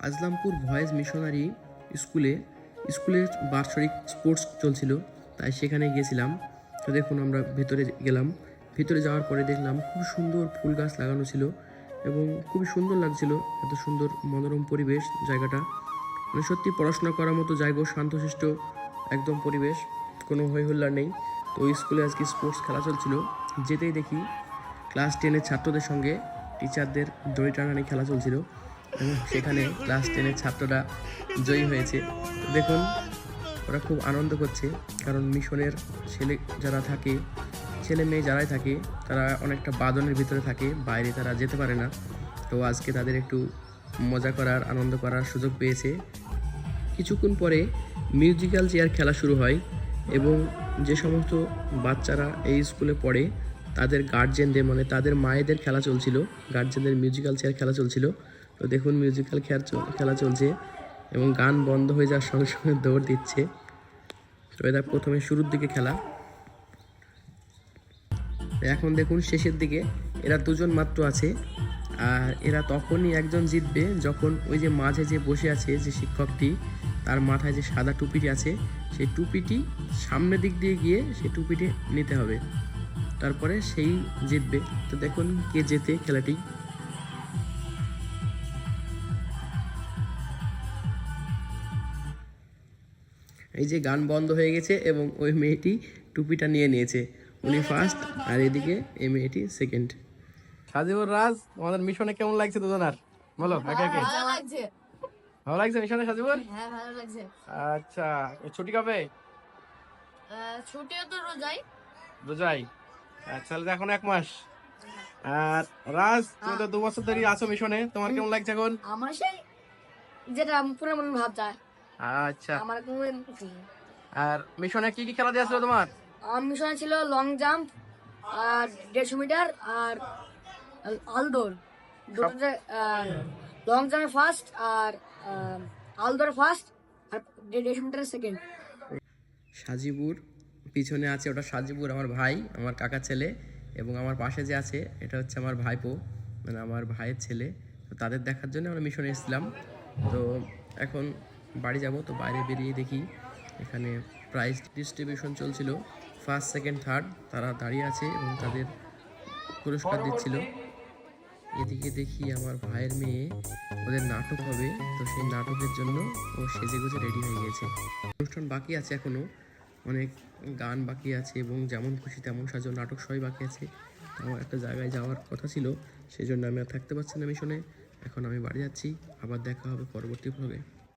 Azlampur voice missionary স্কুলে স্কুলের বার্ষিক স্পোর্টস চলছিল, তাই সেখানে গিয়েছিলাম। তো দেখুন আমরা ভেতরে গেলাম। ভিতরে যাওয়ার পরে দেখলাম খুব সুন্দর ফুল গাছ লাগানো ছিল এবং খুবই সুন্দর লাগছিল। এত সুন্দর মনোরম পরিবেশ জায়গাটা, মানে সত্যি পড়াশোনা করার মতো জায়গা, শান্তশিষ্ট একদম পরিবেশ, কোনো হইহুল্লার নেই। তো ওই স্কুলে আজকে স্পোর্টস খেলা চলছিল। যেতেই দেখি ক্লাস 10-এর ছাত্রদের সঙ্গে টিচারদের দড়ি টানানি খেলা চলছিল এবং সেখানে ক্লাস 10-এর ছাত্ররা জয়ী হয়েছে। দেখুন ওরা খুব আনন্দ করছে, কারণ মিশনের যারা থাকে, ছেলে মেয়ে যারাই থাকে তারা অনেকটা বাঁধনের ভিতরে থাকে, বাইরে তারা যেতে পারে না। তো আজকে তাদের একটু মজা করার, আনন্দ করার সুযোগ পেয়েছে। কিছুক্ষণ পরে মিউজিক্যাল চেয়ার খেলা শুরু হয় এবং যে সমস্ত বাচ্চারা এই স্কুলে পড়ে তাদের গার্জেনদের, মানে তাদের মায়েদের খেলা চলছিল, গার্জেনদের মিউজিক্যাল চেয়ার খেলা চলছিল। তো দেখুন মিউজিক্যাল খেলা চলছে এবং গান বন্ধ হয়ে যাওয়ার সঙ্গে সঙ্গে দৌড় দিচ্ছে। তো এরা প্রথমে শুরুর দিকে খেলা, এখন দেখুন শেষের দিকে এরা দুজন মাত্র আছে। আর এরা তখনই একজন জিতবে যখন ওই যে মাঝে যে বসে আছে যে শিক্ষকটি, তার মাথায় যে সাদা টুপিটি আছে সেই টুপিটি সামনের দিক দিয়ে গিয়ে সেই টুপিটি নিতে হবে, তারপরে সেই জিতবে। তো দেখুন কে জেতে খেলাটি। এই যে গান বন্ধ হয়ে গেছে এবং ওই মেয়েটি টুপিটা নিয়ে নিয়েছে, উনি ফার্স্ট আর এদিকে এই মেয়েটি সেকেন্ড। সাজিবুর রাজ, তোমাদের মিশনে কেমন লাগছে দুজনার বলো একে একে? ভালো লাগছে মিশনে সাজিবুর? হ্যাঁ ভালো লাগছে। আচ্ছা, ছুটি কবে? ছুটিও তো রোজাই। রোজাই, আচ্ছা তাহলে এখন 1 মাস। আর রাজ, তুমি তো 2 বছর ধরে আছো মিশনে, তোমার কেমন লাগছে এখন? আমার সেই যেটা পুরো মন ভাব যায়। আচ্ছা, আমার আর মিশনে কি কি খেলা দিয়ে আসলো তোমার? আমার মিশনে ছিল লং জাম্প আর 150 মিটার আর আলদৌড়। দুটোতে লং জাম্পে ফার্স্ট আর আলদৌড়ে ফার্স্ট আর 150 মিটারে সেকেন্ড। সাজিবুর পিছনে আছে, ওটা সাজিবুর আমার ভাই, আমার কাকার ছেলে, এবং আমার পাশে যে আছে এটা হচ্ছে আমার ভাইপো, মানে আমার ভাইয়ের ছেলে। তো তাদের দেখার জন্য আমরা মিশনে এসেছিলাম। তো এখন বাড়ি যাব, তো বাইরে বেরিয়ে দেখি এখানে প্রাইজ ডিস্ট্রিবিউশন চলছিল। ফার্স্ট সেকেন্ড থার্ড তারা দাঁড়িয়ে আছে এবং তাদের পুরস্কার দিচ্ছিল। এদিকে দেখি আমার ভাইয়ের মেয়ে, ওদের নাটক হবে, তো সেই নাটকের জন্য ও সেজেগুজে রেডি হয়ে গেছে। অনুষ্ঠান বাকি আছে এখনও, অনেক গান বাকি আছে এবং যেমন খুশি তেমন সাজো নাটক সবই বাকি আছে। আমার একটা জায়গায় যাওয়ার কথা ছিল, সেই জন্য আমি আর থাকতে পারছি না মিশনে। এখন আমি বাড়ি যাচ্ছি, আবার দেখা হবে পরবর্তী ভ্লগে।